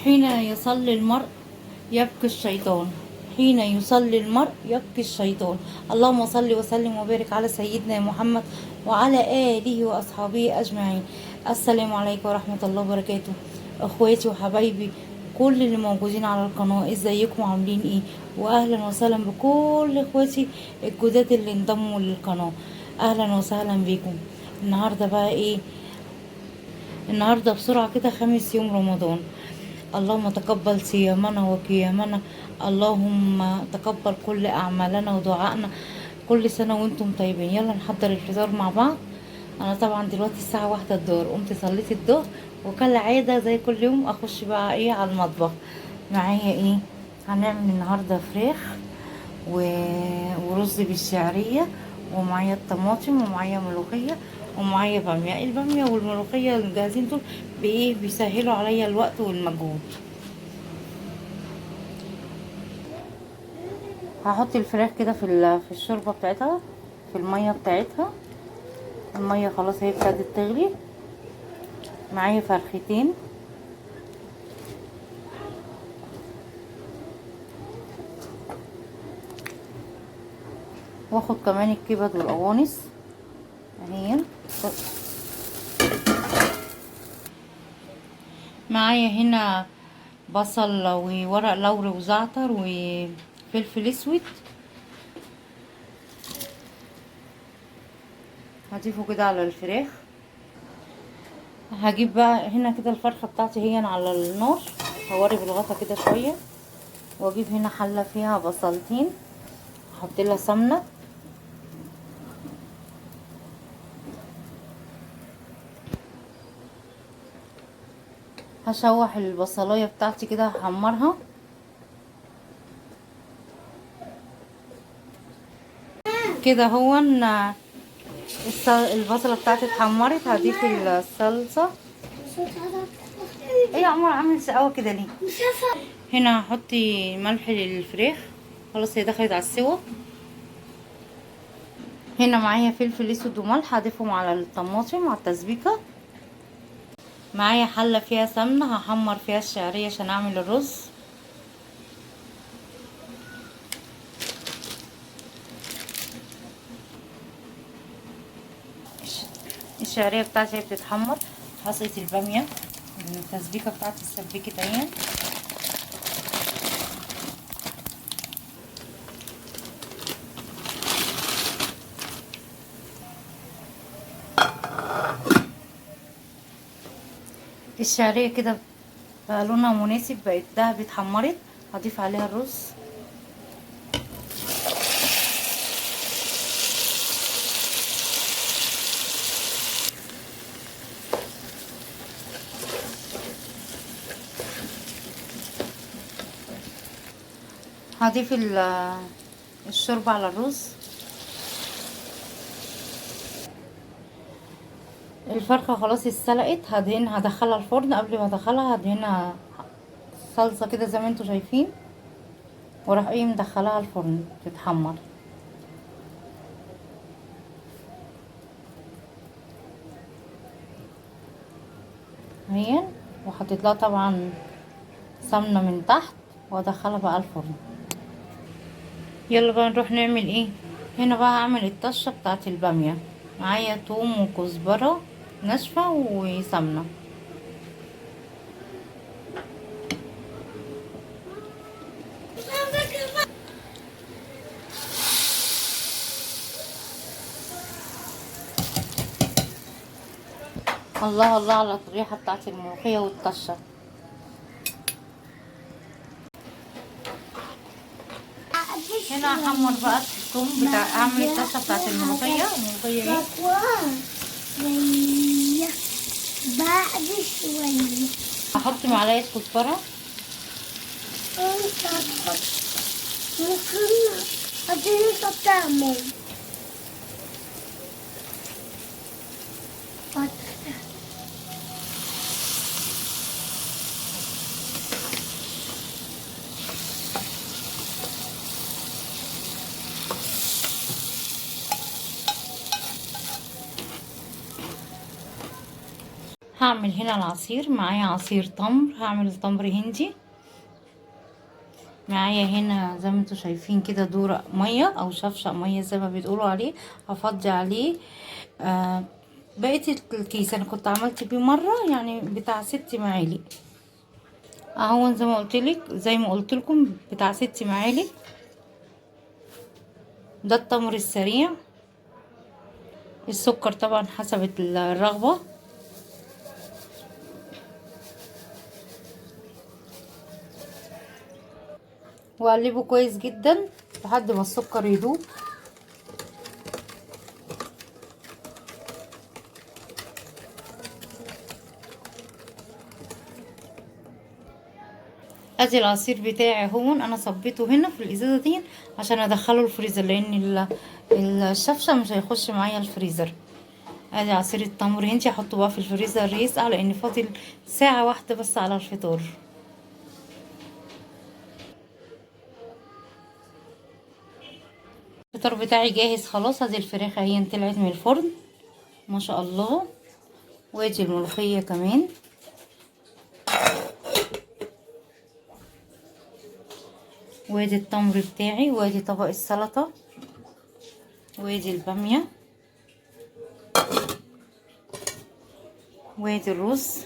حين يصلي المرء يبكي الشيطان. حين يصلي المرء يبكي الشيطان. اللهم صل وسلم وبارك على سيدنا محمد وعلى آله وأصحابه أجمعين. السلام عليكم ورحمة الله وبركاته. أخواتي وحبايبي كل اللي موجودين على القناة، ازيكم عاملين ايه؟ واهلا وسهلا بكل اخواتي الجداد اللي انضموا للقناة. اهلا وسهلا بيكم. النهاردة بقى ايه؟ النهاردة بسرعة كده 5 يوم رمضان. اللهم تقبل صيامنا وقيامنا. اللهم تقبل كل أعمالنا ودعائنا. كل سنة وانتم طيبين. يلا نحضر الفطار مع بعض. أنا طبعا دلوقتي الساعة 1 الظهر، قمت صليت الظهر وكالعادة زي كل يوم أخش بقى ايه على المطبخ. معايا ايه؟ هنعمل النهاردة فراخ ورز بالشعرية، ومعايا الطماطم، ومعايا ملوخية، ومعايا بامية. البامية والملوخية الجاهزين دول بايه بيسهلوا عليا الوقت والمجهود. هحط الفراخ كده في الشوربة بتاعتها، في المية بتاعتها. المية خلاص هي ابتدت تغلي. معايا فرختين، واخد كمان الكبد والقوانص اهي. معايا هنا بصل وورق لوري وزعتر وفلفل اسود، هضيفه كده على الفراخ. هجيب بقى هنا كده الفرخة بتاعتي هي على النار، هوري بالغطا كده شوية، واجيب هنا حلة فيها بصلتين، احط لها سمنة، هشوح البصلاية بتاعتي كده، هحمرها. كده هو البصلة بتاعتي اتحمرت. هضيف الصلصة. ايه يا عمر عامل سقاوة كده ليه؟ هنا هحط ملح للفراخ، خلاص هي دخلت على السوا. هنا معايا فلفل اسود وملح، هضيفهم على الطماطم على التسبيكة. معايا حلة فيها سمنة، هحمر فيها الشعرية عشان اعمل الرز. الشعرية بتاعتي بتتحمر، هسقط البامية، التسبيكة بتاعتي اتسبكت اهي. الشعرية كده بقى لونها مناسب، بقت دهبت اتحمرت. هضيف عليها الرز. هضيف الشوربة على الرز. الفرخة خلاص اتسلقت، هدخلها الفرن. قبل ما ادخلها هدهنها صلصة كده زي ما انتوا شايفين، واروح ايه مدخلاها الفرن تتحمر. اهي، وحطيت لها طبعا سمنة من تحت، وادخلها بقى الفرن. يلا بقى نروح نعمل ايه. هنا بقى هعمل الطشة بتاعت البامية. معايا توم وكزبرة ناشفة وسمنة. الله الله على الريحة بتاعت الملوخية والطشة. هنا هحمر بقى الثوم اعمل الطشة بتاعت الملوخية اهي. بعد شوية هحط معلقة كزبرة. انت هتحط ممكن انت بتعمل هعمل هنا العصير. معايا عصير تمر، هعمل تمر هندي. معايا هنا زي ما انتوا شايفين كده دورق ميه او شفشق ميه زي ما بتقولوا عليه. هفضي عليه بقية الكيس. انا كنت عملت بيه مره يعني بتاع 6 معالق اهو، زي ما قلت لكم بتاع 6 معالق. ده التمر السريع. السكر طبعا حسب الرغبه. واقلبه كويس جدا لحد ما السكر يدوب. ادي العصير بتاعي اهو، انا صبيته هنا في الازازه دي عشان ادخله الفريزر، لان الشفشه مش هيخش معايا الفريزر. ادي عصير التمر هندي هحطه بقى في الفريزر يسقع، لان فاضل ساعه واحده بس على الفطار. الفطار بتاعي جاهز خلاص. ادي الفراخ اهي طلعت من الفرن ما شاء الله. وادي الملوخيه كمان. وادي التمر بتاعي، وادي طبق السلطه، وادي الباميه، وادي الرز.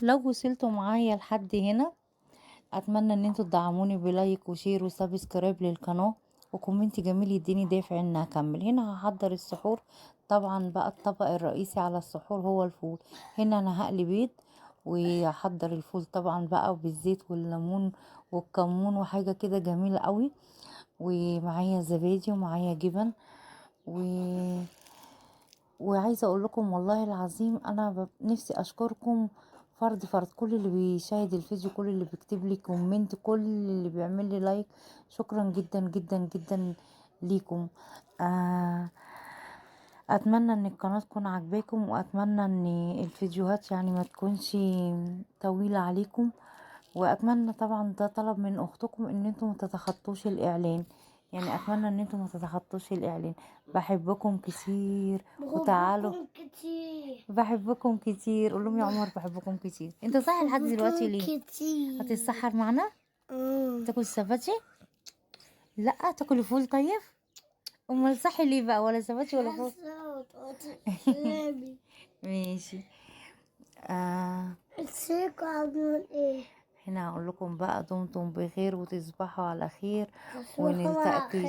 لو وصلتوا معايا لحد هنا اتمنى ان انتوا تدعموني بلايك وشير وسبسكرايب للقناه وكومنت جميل يديني دافع ان اكمل. هنا هحضر السحور. طبعا بقى الطبق الرئيسي على السحور هو الفول. هنا انا هقلي بيض وهحضر الفول طبعا بقى بالزيت والليمون والكمون وحاجه كده جميله قوي. ومعايا زبادي ومعايا جبن وعايزه اقول لكم والله العظيم انا نفسي اشكركم فرد فرد، كل اللي بيشاهد الفيديو، كل اللي بيكتب لي كومنت، كل اللي بيعمل لي لايك. شكرا جدا جدا جدا ليكم. اتمنى ان القناه تكون عجباكم، واتمنى ان الفيديوهات يعني ما تكونش طويله عليكم. واتمنى طبعا ده طلب من اختكم ان انتم ما تتخطوش الاعلان، يعني اتمنى ان انتم ما تتخطوش الاعلان. بحبكم كتير وتعالوا. بحبكم كتير. بحبكم كتير. قول لهم يا عمر بحبكم كتير. انت صاحي لحد دلوقتي ليه؟ كتير. هتتسحر معانا؟ تاكل سباتي؟ لا تاكل فول. طيب امال صاحي ليه بقى؟ ولا سباتي ولا فول؟ ماشي. السيرك عامل ايه؟ هنا هقول لكم بقى دمتم بخير وتصبحوا على خير تصبحوا على ونلتقي خير.